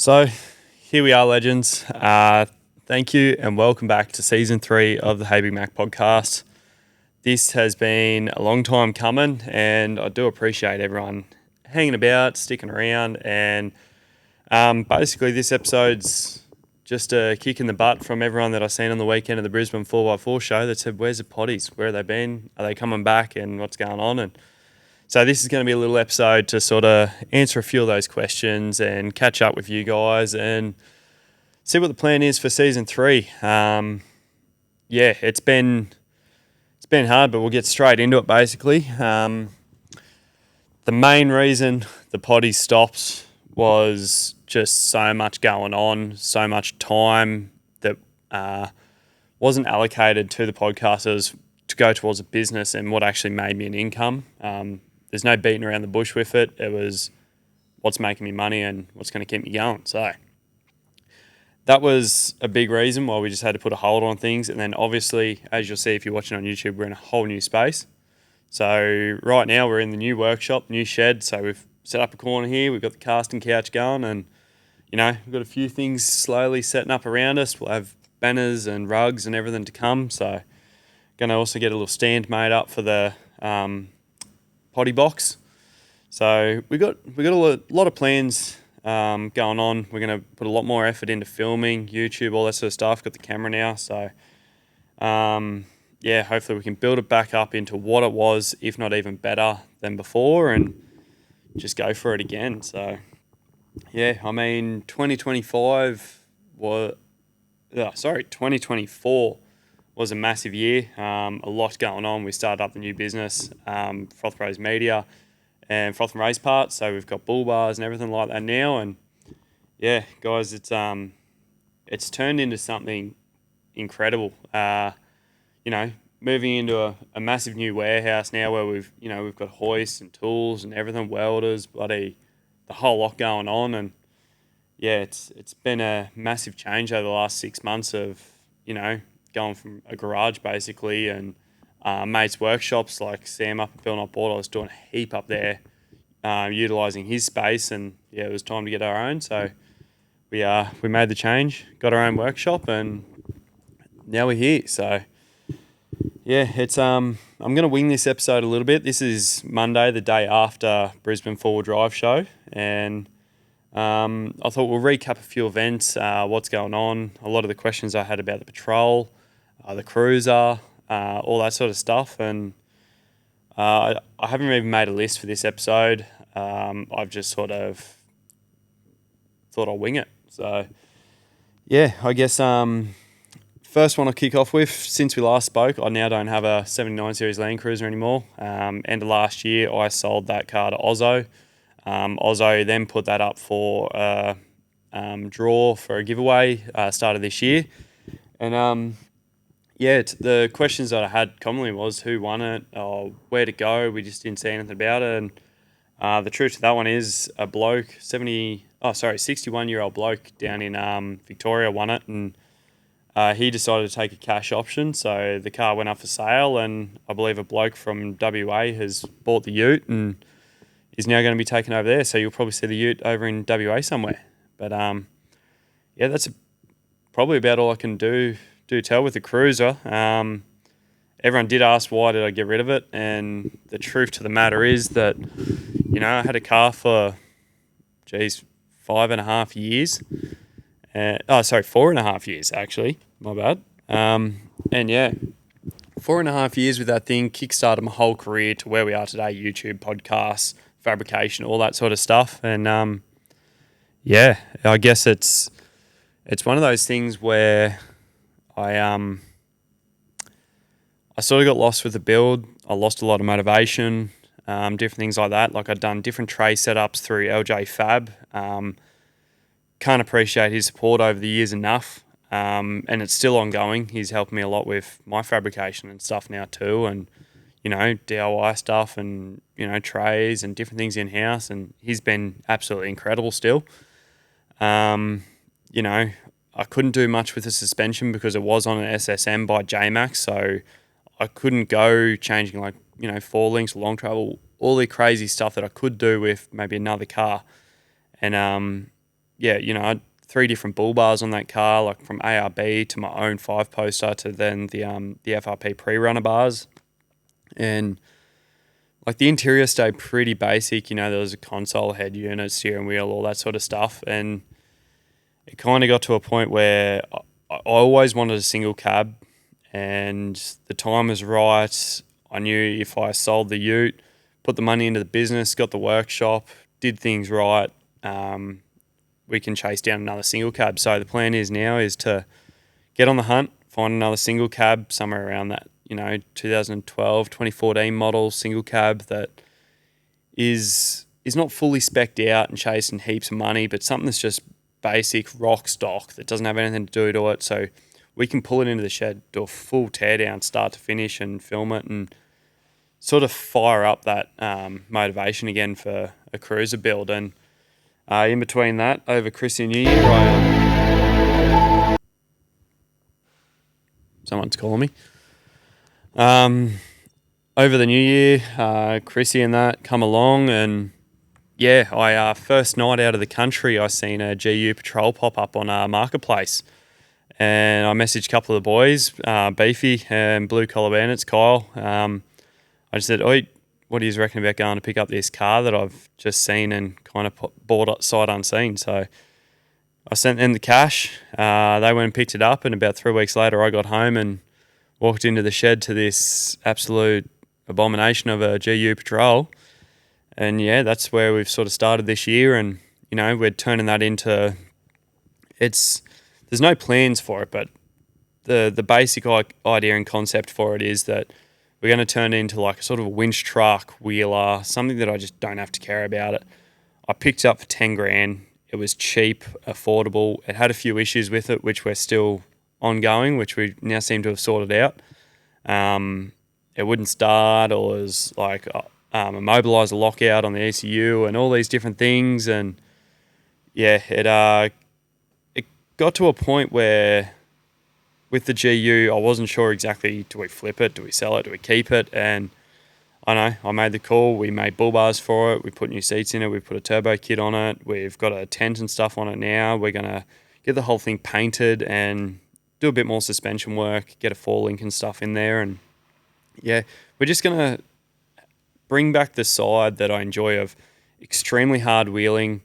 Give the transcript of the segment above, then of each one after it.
So here we are, legends. Thank you and welcome back to season 3 of the Hey Big Mac podcast. This has been a long time coming, and I do appreciate everyone hanging about, sticking around, and basically this episode's just a kick in the butt from everyone that I've seen on the weekend of the Brisbane 4x4 show that said, where's the potties? Where have they been? Are they coming back? And what's going on? And so this is going to be a little episode to sort of answer a few of those questions and catch up with you guys and see what the plan is for season 3. It's been hard, but we'll get straight into it. Basically, the main reason the potty stopped was just so much going on, so much time that wasn't allocated to the podcasters to go towards a business and what actually made me an income. There's no beating around the bush with it. It was what's making me money and what's going to keep me going. So that was a big reason why we just had to put a hold on things. And then obviously, as you'll see if you're watching on YouTube, we're in a whole new space. So right now we're in the new workshop, new shed. So we've set up a corner here. We've got the casting couch going and, we've got a few things slowly setting up around us. We'll have banners and rugs and everything to come. So going to also get a little stand made up for the potty box. So we got a lot of plans going on. We're going to put a lot more effort into filming, YouTube, all that sort of stuff. Got the camera now, so hopefully we can build it back up into what it was, if not even better than before, and just go for it again. So 2024 was a massive year. A lot going on. We started up the new business, Froth Rose Media and Froth and Race Parts. So we've got bull bars and everything like that now. And guys, it's turned into something incredible. Moving into a massive new warehouse now where we've got hoists and tools and everything, welders, the whole lot going on. And it's been a massive change over the last 6 months of, going from a garage basically and mates' workshops like Sam up at Bill Not Board. I was doing a heap up there, utilising his space, and it was time to get our own. So we made the change, got our own workshop, and now we're here. So it's I'm going to wing this episode a little bit. This is Monday, the day after Brisbane 4 Drive show, and I thought we'll recap a few events, what's going on, a lot of the questions I had about the patrol, the cruiser, all that sort of stuff. And I haven't even made a list for this episode. I've just sort of thought I'll wing it. So, I guess first one I'll kick off with, since we last spoke, I now don't have a 79 Series Land Cruiser anymore. End of last year, I sold that car to Ozzo. Ozzo then put that up for a draw for a giveaway start of this year. And the questions that I had commonly was who won it, or where to go. We just didn't see anything about it. And the truth to that one is a bloke, 61-year-old bloke down in Victoria won it, and he decided to take a cash option. So the car went up for sale, and I believe a bloke from WA has bought the ute and is now going to be taken over there. So you'll probably see the ute over in WA somewhere. But that's probably about all I can do tell with the cruiser. Everyone did ask why did I get rid of it, and the truth to the matter is that I had a car for 5.5 years. 4.5 years actually. My bad. 4.5 years with that thing kickstarted my whole career to where we are today: YouTube, podcasts, fabrication, all that sort of stuff. And I guess it's one of those things where I sort of got lost with the build. I lost a lot of motivation, different things like that. Like I'd done different tray setups through LJ Fab. Can't appreciate his support over the years enough. And it's still ongoing. He's helped me a lot with my fabrication and stuff now too. And, DIY stuff and, trays and different things in-house. And he's been absolutely incredible still. I couldn't do much with the suspension because it was on an SSM by J-Max. So I couldn't go changing 4 links, long travel, all the crazy stuff that I could do with maybe another car. And yeah, I had 3 different bull bars on that car, like from ARB to my own 5-poster to then the FRP pre-runner bars. And like the interior stayed pretty basic. There was a console, head unit, steering wheel, all that sort of stuff. And it kind of got to a point where I always wanted a single cab, and the time was right. I knew if I sold the ute, put the money into the business, got the workshop, did things right, we can chase down another single cab. So the plan is to get on the hunt, find another single cab somewhere around that, 2012, 2014 model single cab that is not fully specced out and chasing heaps of money, but something that's just basic rock stock that doesn't have anything to do to it. So we can pull it into the shed, do a full teardown, start to finish, and film it, and sort of fire up that motivation again for a cruiser build. And in between that, over Christian New Year, someone's calling me. Over the New Year, Chrissy and that come along, and yeah, I first night out of the country, I seen a GU Patrol pop up on a marketplace, and I messaged a couple of the boys, Beefy and Blue Collar Bandits, Kyle. I just said, "Oi, what do you reckon about going to pick up this car that I've just seen and kind of bought sight unseen?" So I sent them the cash. They went and picked it up, and about 3 weeks later, I got home and walked into the shed to this absolute abomination of a GU Patrol. And yeah, that's where we've sort of started this year, and we're turning that into. There's no plans for it, but the basic idea and concept for it is that we're going to turn it into like a sort of a winch truck, wheeler, something that I just don't have to care about it. I picked it up for 10 grand. It was cheap, affordable. It had a few issues with it, which we're still ongoing, which we now seem to have sorted out. It wouldn't start, or it was like a mobiliser lockout on the ECU and all these different things. And yeah, it got to a point where with the GU, I wasn't sure exactly, do we flip it, do we sell it, do we keep it? And I made the call. We made bull bars for it. We put new seats in it. We put a turbo kit on it. We've got a tent and stuff on it now. We're going to get the whole thing painted and do a bit more suspension work, get a 4-link and stuff in there. And yeah, we're just going to bring back the side that I enjoy of extremely hard wheeling,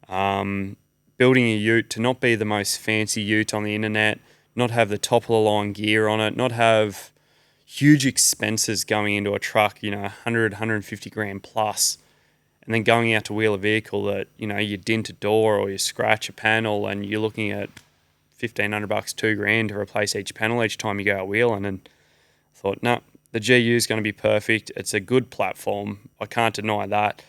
building a ute to not be the most fancy ute on the internet, not have the top of the line gear on it, not have huge expenses going into a truck, 100, 150 grand plus, and then going out to wheel a vehicle that, you dint a door or you scratch a panel and you're looking at $1,500, $2,000 to replace each panel each time you go out wheeling. And I thought, no, the GU is going to be perfect. It's a good platform. I can't deny that.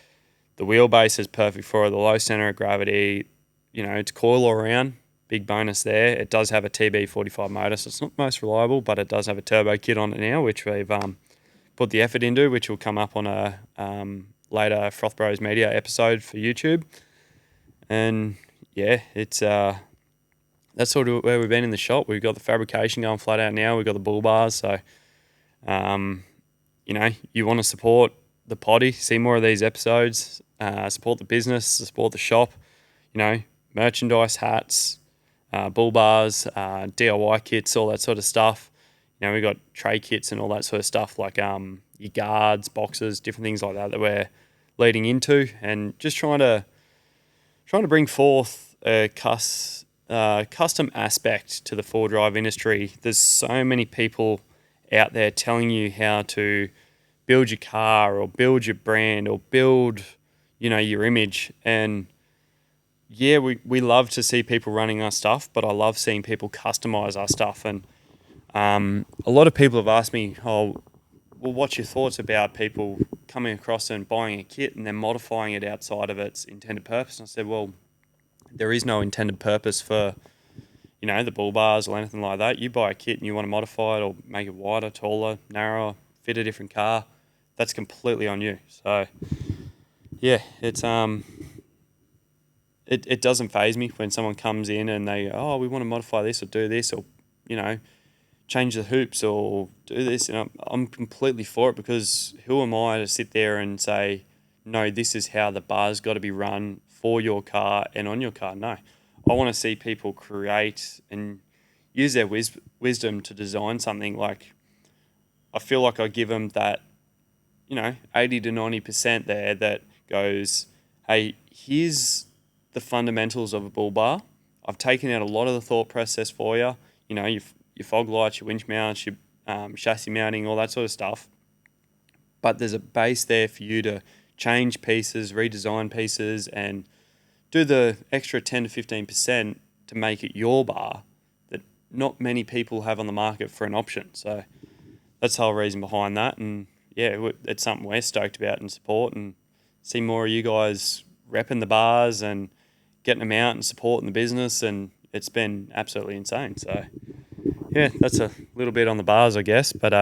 The wheelbase is perfect for it. The low center of gravity, it's coil all around. Big bonus there. It does have a TB45 motor, so it's not the most reliable, but it does have a turbo kit on it now, which we've put the effort into, which will come up on a later Froth Bros Media episode for YouTube. And yeah, it's that's sort of where we've been in the shop. We've got the fabrication going flat out now. We've got the bull bars, so you want to support the potty, see more of these episodes, support the business, support the shop, merchandise, hats, bull bars, DIY kits, all that sort of stuff. We got tray kits and all that sort of stuff, like your guards, boxes, different things like that we're leading into, and just trying to bring forth a custom aspect to the 4Drive industry. There's so many people out there telling you how to build your car or build your brand or build, your image. And yeah, we love to see people running our stuff, but I love seeing people customize our stuff. And a lot of people have asked me, well, what's your thoughts about people coming across and buying a kit and then modifying it outside of its intended purpose? And I said, well, there is no intended purpose for, the bull bars or anything like that. You buy a kit and you want to modify it or make it wider, taller, narrower, fit a different car, that's completely on you. So yeah, it's it doesn't faze me when someone comes in and they go, oh, we want to modify this or do this or, change the hoops or do this. And I'm completely for it, because who am I to sit there and say, no, this is how the bar's got to be run for your car and on your car. No, I want to see people create and use their wisdom to design something. Like, I feel like I give them that, 80 to 90% there that goes, hey, here's the fundamentals of a bull bar. I've taken out a lot of the thought process for you. Your fog lights, your winch mounts, your chassis mounting, all that sort of stuff. But there's a base there for you to change pieces, redesign pieces, and do the extra 10 to 15% to make it your bar that not many people have on the market for an option. So that's the whole reason behind that. And yeah, it's something we're stoked about and support, and see more of you guys repping the bars and getting them out and supporting the business. And it's been absolutely insane. So yeah, that's a little bit on the bars, I guess. But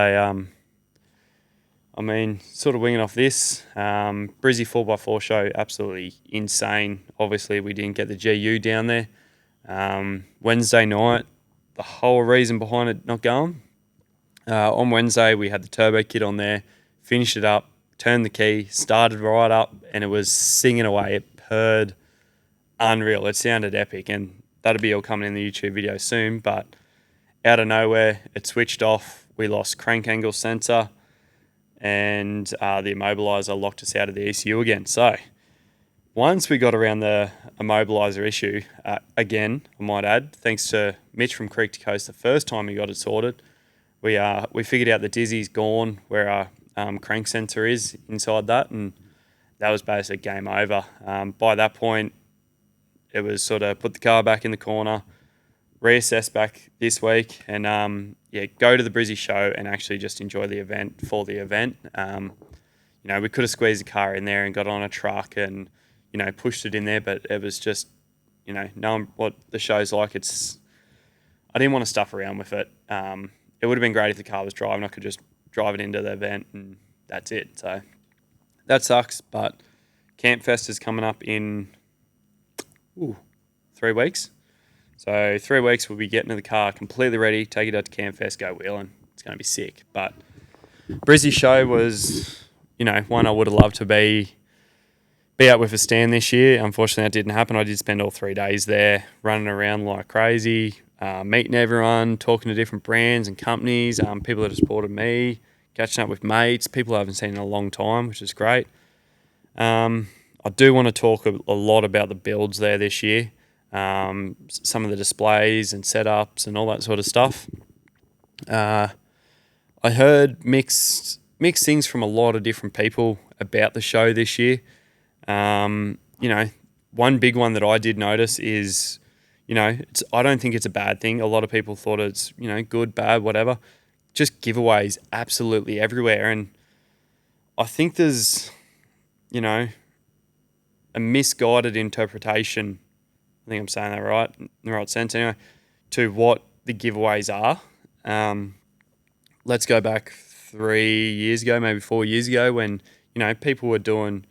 sort of winging off this, Brizzy 4x4 show, absolutely insane. Obviously, we didn't get the GU down there. Wednesday night, the whole reason behind it not going, on Wednesday, we had the turbo kit on there, finished it up, turned the key, started right up, and it was singing away. It purred unreal. It sounded epic, and that'll be all coming in the YouTube video soon. But out of nowhere, it switched off. We lost crank angle sensor, and the immobilizer locked us out of the ECU again. So once we got around the immobilizer issue, again, I might add, thanks to Mitch from Creek to Coast, the first time he got it sorted, we figured out the Dizzy's gone where our crank sensor is inside that, and that was basically game over. By that point, it was sort of put the car back in the corner, reassess back this week, and go to the Brizzy show and actually just enjoy the event for the event. We could have squeezed the car in there and got on a truck and pushed it in there, but it was just knowing what the show's like, I didn't want to stuff around with it. It would have been great if the car was driving. I could just drive it into the event and that's it. So that sucks, but Campfest is coming up in 3 weeks. So 3 weeks we'll be getting to the car completely ready, take it out to Campfest, go wheeling. It's going to be sick. But Brizzy show was, one I would have loved to be out with a stand this year. Unfortunately, that didn't happen. I did spend all 3 days there running around like crazy, meeting everyone, talking to different brands and companies, people that have supported me, catching up with mates, people I haven't seen in a long time, which is great. I do want to talk a lot about the builds there this year, some of the displays and setups and all that sort of stuff. I heard mixed things from a lot of different people about the show this year. One big one that I did notice is, I don't think it's a bad thing. A lot of people thought it's, good, bad, whatever. Just giveaways absolutely everywhere. And I think there's, a misguided interpretation, I think I'm saying that right, in the right sense anyway, to what the giveaways are. Let's go back 3 years ago, maybe 4 years ago, when, people were doing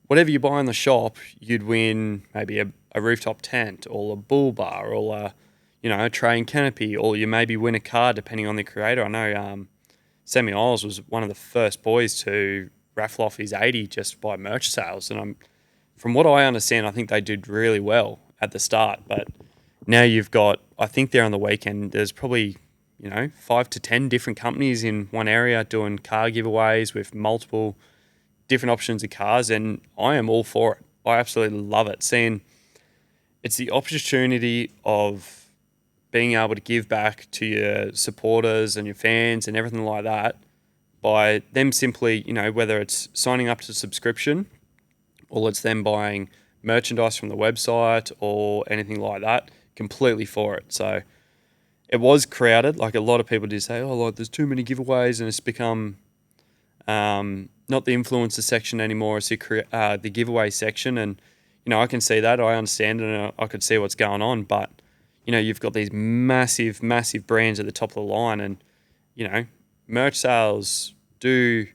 whatever you buy in the shop, you'd win maybe a rooftop tent or a bull bar or a tray and canopy, or you maybe win a car depending on the creator. I know Sammy Isles was one of the first boys to raffle off his 80 just by merch sales, and from what I understand, I think they did really well at the start. But now you've got, I think there on the weekend, there's probably 5 to 10 different companies in one area doing car giveaways with multiple different options of cars, and I am all for it. I absolutely love it. Seeing it's the opportunity of being able to give back to your supporters and your fans and everything like that by them simply, whether it's signing up to subscription or it's them buying merchandise from the website or anything like that, completely for it. So it was crowded. Like, a lot of people did say, there's too many giveaways, and it's become not the influencer section anymore. It's the giveaway section. And, I can see that. I understand it, and I could see what's going on. But, you've got these massive, massive brands at the top of the line, and, merch sales do...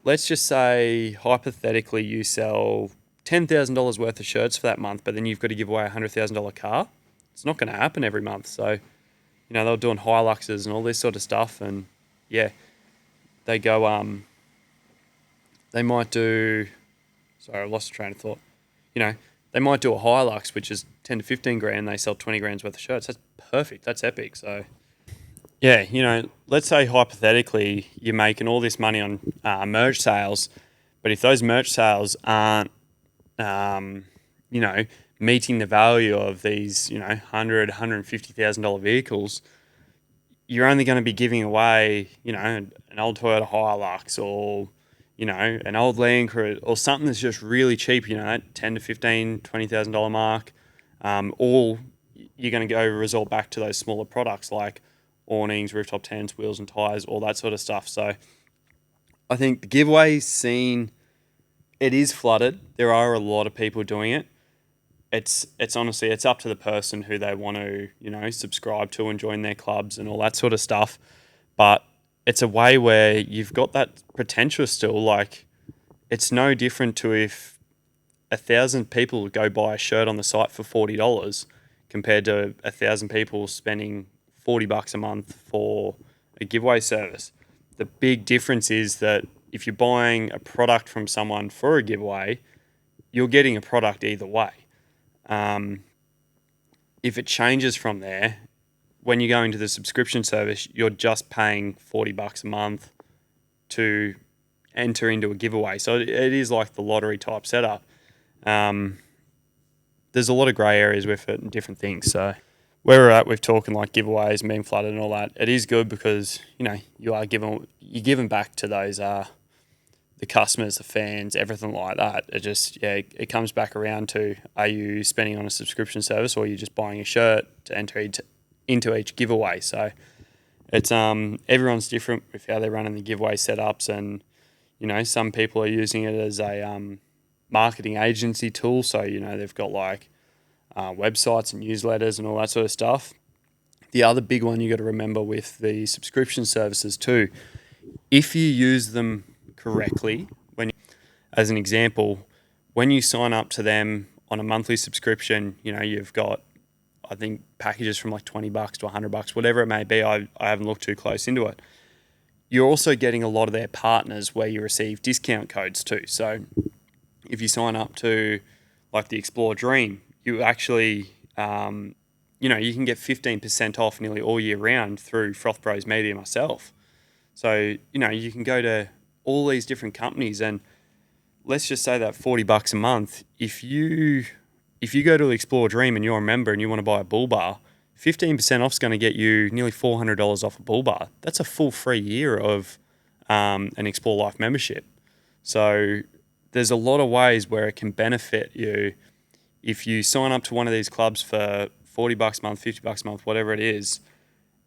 Let's just say, hypothetically, you sell $10,000 worth of shirts for that month, but then you've got to give away a $100,000 car. It's not going to happen every month. So, they were doing Hiluxes and all this sort of stuff. And, yeah, they go, they might do... Sorry, I lost the train of thought. you know, they might do a Hilux, which is 10 to 15 grand. They sell 20 grand's worth of shirts. That's perfect. That's epic. So, yeah, let's say hypothetically you're making all this money on merch sales, but if those merch sales aren't, um, you know, meeting the value of these, $150,000 vehicles, you're only going to be giving away, an old Toyota Hilux or, an old Land Cruiser or something that's just really cheap, that 10 to 15, $20,000 mark. All you're going to go resort back to those smaller products like awnings, rooftop tents, wheels and tires, all that sort of stuff. So I think the giveaway scene, it is flooded. There are a lot of people doing it. It's honestly, it's up to the person who they want to, subscribe to and join their clubs and all that sort of stuff. But it's a way where you've got that potential still. Like, it's no different to if 1,000 people go buy a shirt on the site for $40 compared to 1,000 people spending $40 a month for a giveaway service. The big difference is that if you're buying a product from someone for a giveaway, you're getting a product either way. If it changes from there, when you go into the subscription service, you're just paying $40 a month to enter into a giveaway. So it is like the lottery type setup. There's a lot of grey areas with it and different things. So where we're at with talking like giveaways and being flooded and all that, it is good because, you're giving back to those the customers, the fans, everything like that. It comes back around to, are you spending on a subscription service or are you just buying a shirt to enter into each giveaway? So it's everyone's different with how they're running the giveaway setups, and some people are using it as a marketing agency tool. So they've got like websites and newsletters and all that sort of stuff. The other big one you got to remember with the subscription services too, if you use them correctly, as an example, when you sign up to them on a monthly subscription, you've got, I think, packages from like $20 to $100, whatever it may be. I haven't looked too close into it. You're also getting a lot of their partners where you receive discount codes too. So if you sign up to like the Explore Dream, you actually, you can get 15% off nearly all year round through Froth Bros Media myself. So, you can go to all these different companies, and let's just say that $40 a month, if you go to Explore Dream and you're a member and you want to buy a bull bar, 15% off is going to get you nearly $400 off a bull bar. That's a full free year of an Explore Life membership. So there's a lot of ways where it can benefit you if you sign up to one of these clubs for $40 a month, $50 a month, whatever it is,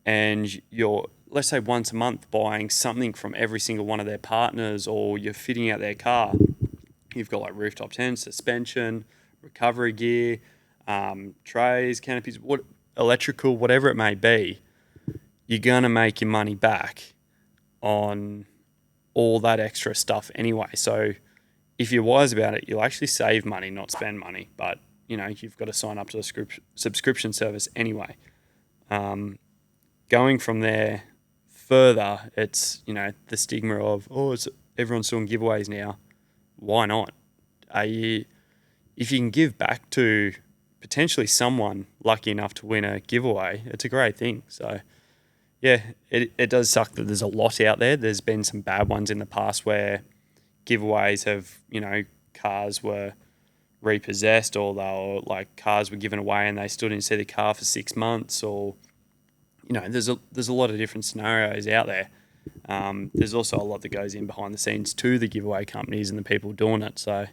and you're, let's say, once a month buying something from every single one of their partners, or you're fitting out their car. You've got like rooftop tents, suspension, recovery gear, trays, canopies, electrical, whatever it may be. You're going to make your money back on all that extra stuff anyway. So if you're wise about it, you'll actually save money, not spend money. But, you've got to sign up to the subscription service anyway. Going from there further, it's, the stigma of, everyone's doing giveaways now. Why not? If you can give back to potentially someone lucky enough to win a giveaway, it's a great thing. So, yeah, it does suck that there's a lot out there. There's been some bad ones in the past where giveaways have, cars were repossessed, or cars were given away and they still didn't see the car for 6 months, or there's a lot of different scenarios out there. There's also a lot that goes in behind the scenes to the giveaway companies and the people doing it. So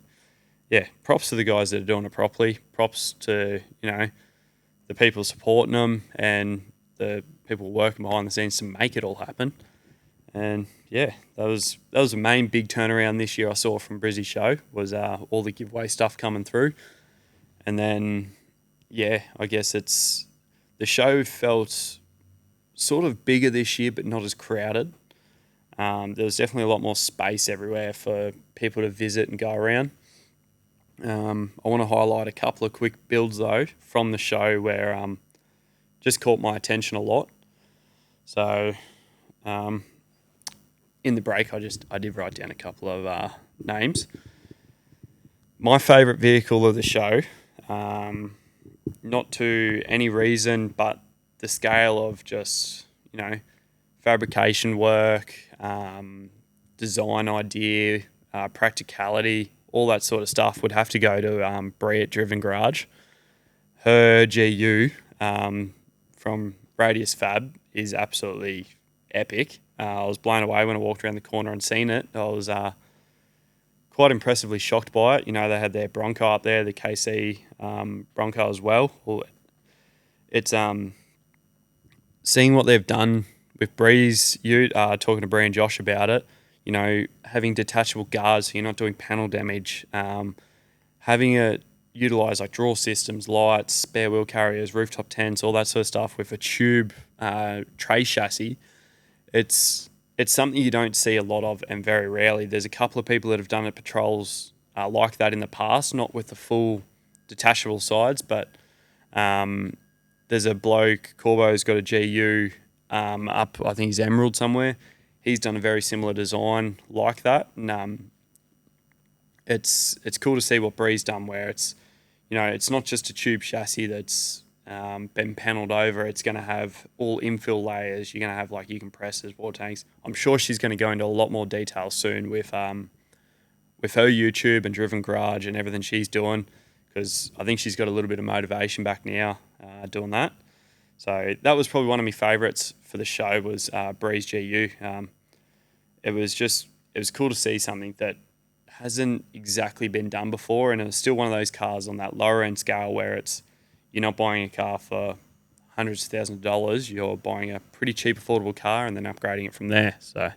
yeah, props to the guys that are doing it properly. Props to the people supporting them and the people working behind the scenes to make it all happen. And yeah, that was the main big turnaround this year I saw from Brizzy Show, was all the giveaway stuff coming through. And then, yeah, I guess the show felt sort of bigger this year, but not as crowded. There was definitely a lot more space everywhere for people to visit and go around. I want to highlight a couple of quick builds though from the show where just caught my attention a lot. So in the break, I did write down a couple of names. My favourite vehicle of the show, not to any reason, but the scale of just, fabrication work, design idea, practicality, all that sort of stuff would have to go to Bree at Driven Garage. Her GU from Radius Fab is absolutely epic. I was blown away when I walked around the corner and seen it. I was quite impressively shocked by it. They had their Bronco up there, the KC Bronco as well. It's seeing what they've done with Bree's ute, talking to Bree and Josh about it, having detachable guards so you're not doing panel damage, having it utilise like draw systems, lights, spare wheel carriers, rooftop tents, all that sort of stuff with a tube tray chassis. It's something you don't see a lot of, and very rarely. There's a couple of people that have done it patrols like that in the past, not with the full detachable sides, but there's a bloke, Corbo's got a GU up, I think he's Emerald somewhere. He's done a very similar design like that, and it's cool to see what Bree's done, where it's not just a tube chassis that's been panelled over. It's going to have all infill layers. You're going to have like your compressors, water tanks. I'm sure she's going to go into a lot more detail soon with her YouTube and Driven Garage and everything she's doing, because I think she's got a little bit of motivation back now doing that. So that was probably one of my favourites for the show was Bree's GU. It was cool to see something that hasn't exactly been done before, and it's still one of those cars on that lower end scale where you're not buying a car for hundreds of thousands of dollars. You're buying a pretty cheap, affordable car and then upgrading it from there. So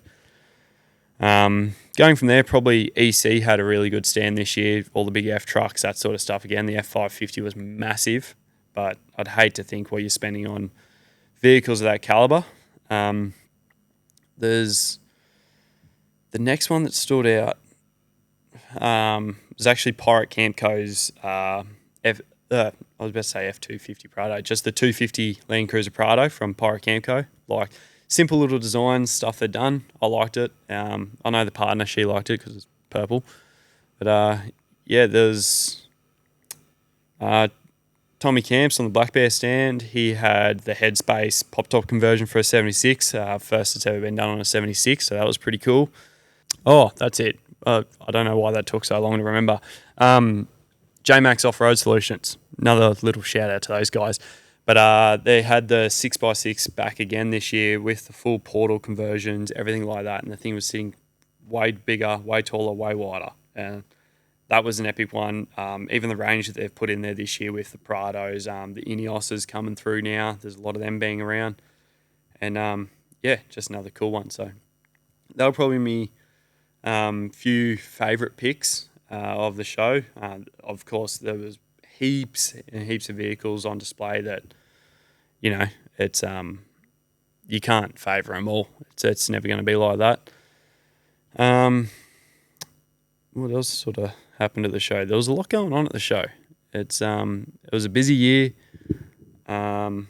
going from there, probably EC had a really good stand this year. All the big F trucks, that sort of stuff. Again, the F550 was massive, but I'd hate to think what you're spending on vehicles of that caliber. There's the next one that stood out. Was actually Pirate Camp Co's I was about to say F250 Prado, just the 250 Land Cruiser Prado from Pirate Camco. Like, simple little designs, stuff they've done. I liked it. I know the partner, she liked it because it's purple. But, there's Tommy Camps on the Black Bear stand. He had the Headspace pop-top conversion for a 76. First it's ever been done on a 76, so that was pretty cool. Oh, that's it. I don't know why that took so long to remember. J-Max Off-Road Solutions. Another little shout out to those guys. But they had the 6x6 back again this year with the full portal conversions, everything like that. And the thing was sitting way bigger, way taller, way wider. And that was an epic one. Even the range that they've put in there this year with the Prados, the Ineoses coming through now. There's a lot of them being around. And just another cool one. So that'll probably be few favourite picks of the show. Of course, there was heaps and heaps of vehicles on display that, it's you can't favour them all. It's never going to be like that. What else sort of happened at the show? There was a lot going on at the show. It was a busy year. It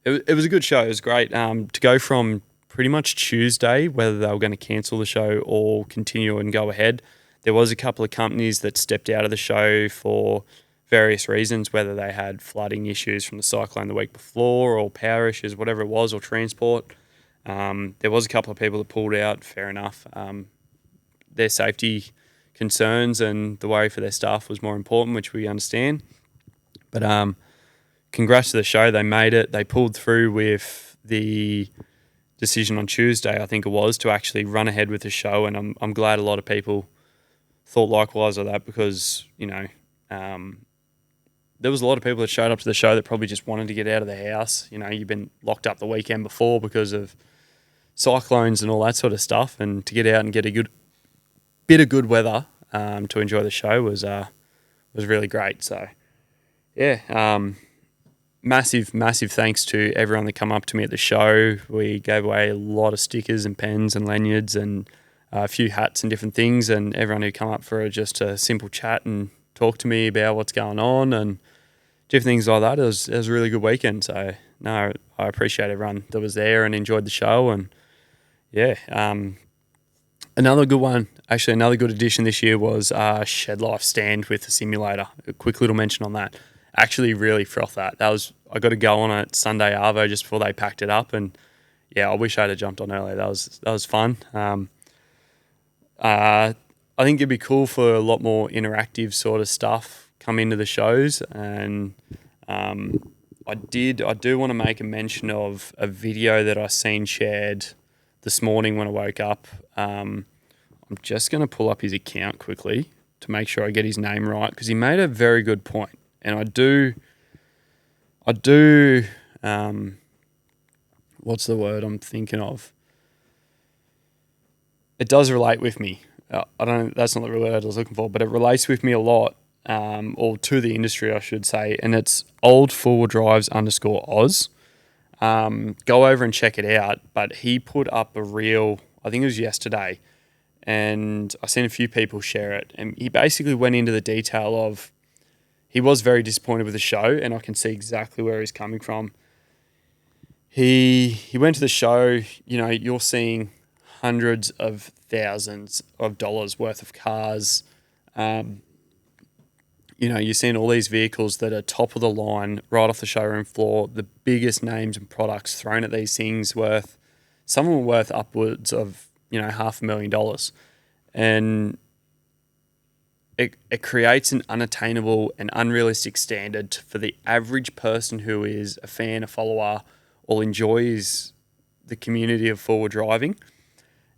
was a good show. It was great. To go from pretty much Tuesday, whether they were going to cancel the show or continue and go ahead. There was a couple of companies that stepped out of the show for various reasons, whether they had flooding issues from the cyclone the week before or power issues, whatever it was, or transport. There was a couple of people that pulled out, fair enough. Their safety concerns and the worry for their staff was more important, which we understand. But congrats to the show. They made it. They pulled through with the decision on Tuesday, I think it was, to actually run ahead with the show, and I'm glad a lot of people thought likewise of that, because there was a lot of people that showed up to the show that probably just wanted to get out of the house. You've been locked up the weekend before because of cyclones and all that sort of stuff, and to get out and get a good bit of good weather to enjoy the show was really great. So massive thanks to everyone that come up to me at the show. We gave away a lot of stickers and pens and lanyards and a few hats and different things, and everyone who come up for just a simple chat and talk to me about what's going on and different things like that. It was a really good weekend. So no, I appreciate everyone that was there and enjoyed the show. And Another good one, actually, another good addition this year was Shed Life Stand with a simulator. A quick little mention on that. Actually, really froth that. I got to go on it Sunday Arvo just before they packed it up, and yeah, I wish I'd have jumped on earlier. That was fun. I think it'd be cool for a lot more interactive sort of stuff come into the shows, and I do want to make a mention of a video that I seen shared this morning when I woke up. I'm just going to pull up his account quickly to make sure I get his name right, because he made a very good point, and I do. What's the word I'm thinking of? It does relate with me. I don't. That's not the word I was looking for, but it relates with me a lot, or to the industry, I should say. And it's old four drives _Oz. Go over and check it out. But he put up a reel, I think it was yesterday, and I seen a few people share it. And he basically went into the detail of, he was very disappointed with the show, and I can see exactly where he's coming from. He went to the show, you're seeing hundreds of thousands of dollars worth of cars. You're seeing all these vehicles that are top of the line, right off the showroom floor, the biggest names and products thrown at these things some of them worth upwards of, $500,000. And it creates an unattainable and unrealistic standard for the average person who is a fan, a follower, or enjoys the community of forward driving.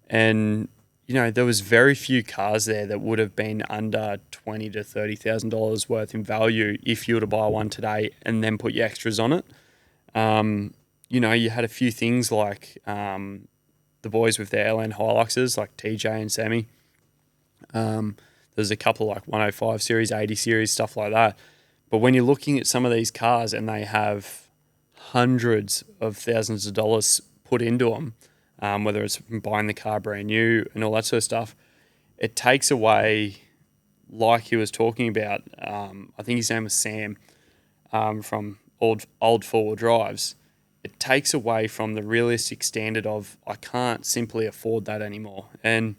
And, there was very few cars there that would have been under $20,000 to $30,000 worth in value if you were to buy one today and then put your extras on it. You had a few things like the boys with their LN Hiluxes, like TJ and Sammy. There's a couple like 105 series, 80 series, stuff like that. But when you're looking at some of these cars and they have hundreds of thousands of dollars put into them, whether it's buying the car brand new and all that sort of stuff, it takes away, like he was talking about, I think his name was Sam, from old four-wheel drives. It takes away from the realistic standard of, I can't simply afford that anymore. And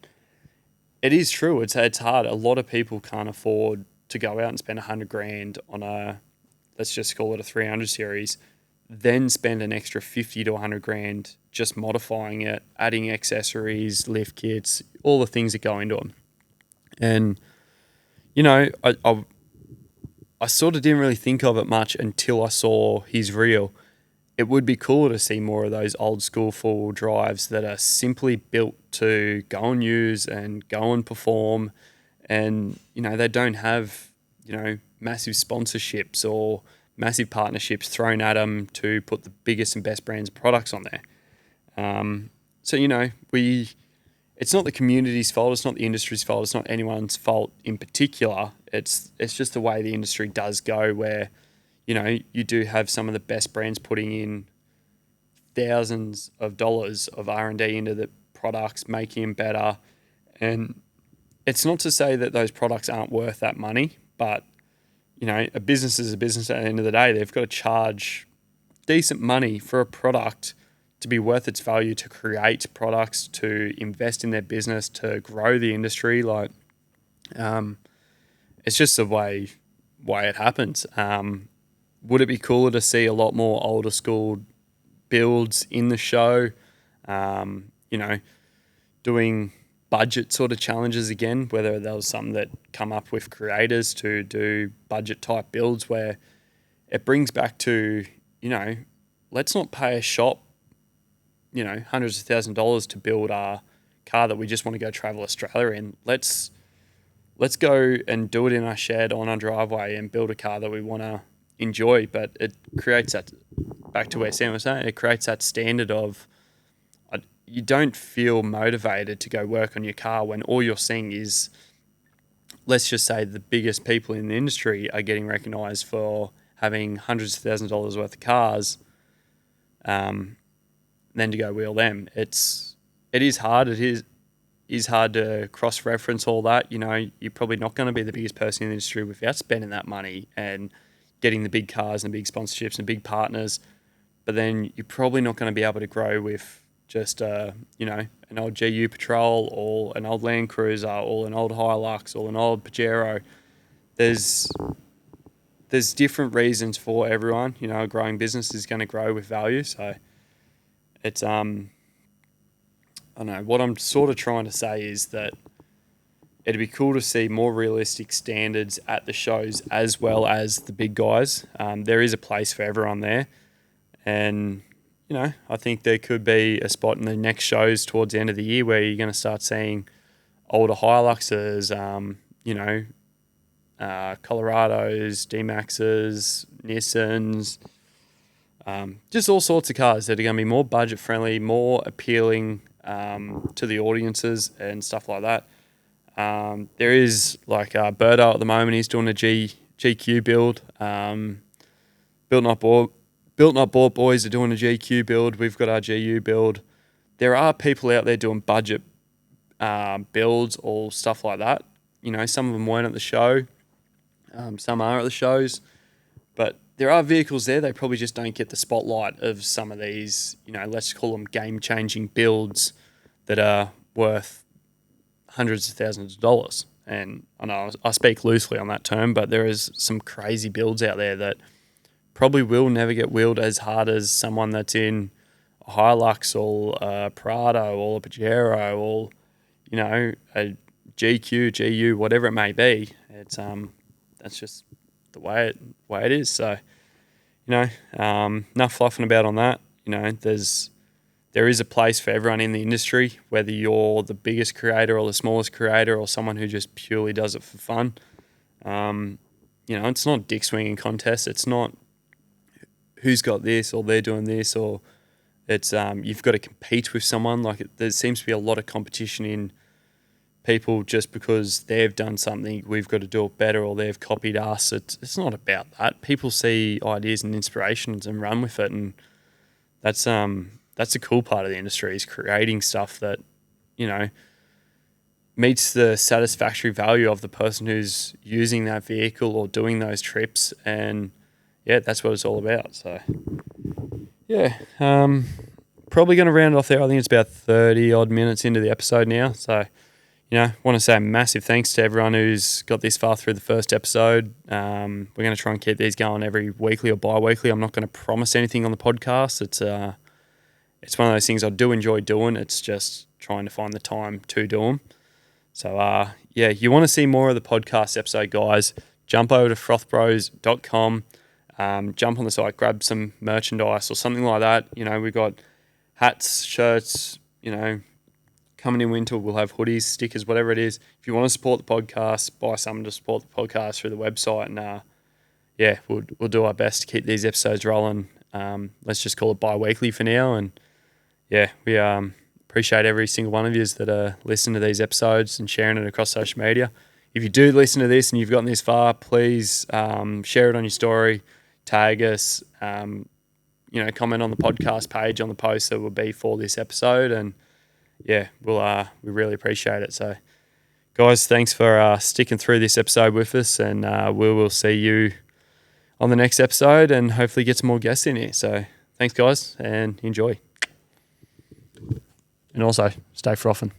it is true. It's hard. A lot of people can't afford to go out and spend $100,000 on let's just call it a 300 series, then spend an extra 50 to 100 grand just modifying it, adding accessories, lift kits, all the things that go into them. And, I sort of didn't really think of it much until I saw his reel. It would be cool to see more of those old school four-wheel drives that are simply built to go and use and go and perform. And, they don't have, massive sponsorships or massive partnerships thrown at them to put the biggest and best brands and products on there. It's not the community's fault. It's not the industry's fault. It's not anyone's fault in particular. It's just the way the industry does go, where, you do have some of the best brands putting in thousands of dollars of R&D into the products, making them better. And it's not to say that those products aren't worth that money, but, a business is a business at the end of the day. They've got to charge decent money for a product to be worth its value, to create products, to invest in their business, to grow the industry. It's just the way it happens. Would it be cooler to see a lot more older school builds in the show? Doing budget sort of challenges again, whether that was something that come up with creators to do budget type builds where it brings back to, let's not pay a shop, hundreds of $1,000s to build a car that we just want to go travel Australia in. Let's go and do it in our shed on our driveway and build a car that we want to enjoy. But it creates that, back to where Sam was saying, it creates that standard of, you don't feel motivated to go work on your car when all you're seeing is, let's just say, the biggest people in the industry are getting recognised for having hundreds of $1,000s worth of cars, then to go wheel them. It is hard. It is hard to cross-reference all that. You're probably not going to be the biggest person in the industry without spending that money and getting the big cars and big sponsorships and big partners. But then you're probably not going to be able to grow with just an old GU Patrol or an old Land Cruiser or an old Hilux or an old Pajero. There's different reasons for everyone. A growing business is going to grow with value. So it's I don't know, what I'm sort of trying to say is that it'd be cool to see more realistic standards at the shows as well as the big guys. There is a place for everyone there. And, I think there could be a spot in the next shows towards the end of the year where you're going to start seeing older Hiluxes, Colorados, D-Maxes, Nissans, just all sorts of cars that are going to be more budget friendly, more appealing to the audiences and stuff like that. There is like Birdo at the moment. He's doing a GQ build. Built Not Bought boys are doing a GQ build. We've got our GU build. There are people out there doing budget builds or stuff like that. Some of them weren't at the show. Some are at the shows. But there are vehicles there. They probably just don't get the spotlight of some of these, let's call them game-changing builds that are worth hundreds of thousands of dollars. And I know I speak loosely on that term, but there is some crazy builds out there that probably will never get wheeled as hard as someone that's in a Hilux or a Prado or a Pajero or, a GQ, GU, whatever it may be. It's that's just the way it is. So, enough fluffing about on that. There is a place for everyone in the industry, whether you're the biggest creator or the smallest creator or someone who just purely does it for fun. It's not dick swinging contest. It's not who's got this or they're doing this, or it's you've got to compete with someone. There seems to be a lot of competition in people just because they've done something, we've got to do it better, or they've copied us. It's not about that. People see ideas and inspirations and run with it, and that's the cool part of the industry, is creating stuff that, meets the satisfactory value of the person who's using that vehicle or doing those trips. And yeah, that's what it's all about. So yeah, probably going to round it off there. I think it's about 30 odd minutes into the episode now. So, want to say a massive thanks to everyone who's got this far through the first episode. We're going to try and keep these going every weekly or bi-weekly. I'm not going to promise anything on the podcast. It's one of those things I do enjoy doing. It's just trying to find the time to do them. So, you want to see more of the podcast episode, guys, jump over to frothbros.com, jump on the site, grab some merchandise or something like that. We've got hats, shirts, coming in winter, we'll have hoodies, stickers, whatever it is. If you want to support the podcast, buy something to support the podcast through the website. And, we'll do our best to keep these episodes rolling. Let's just call it bi-weekly for now. And, we appreciate every single one of you that are listening to these episodes and sharing it across social media. If you do listen to this and you've gotten this far, please share it on your story, tag us, comment on the podcast page on the post that will be for this episode. And we really appreciate it. So, guys, thanks for sticking through this episode with us, and we will see you on the next episode and hopefully get some more guests in here. So, thanks, guys, and enjoy. And also, stay frothing.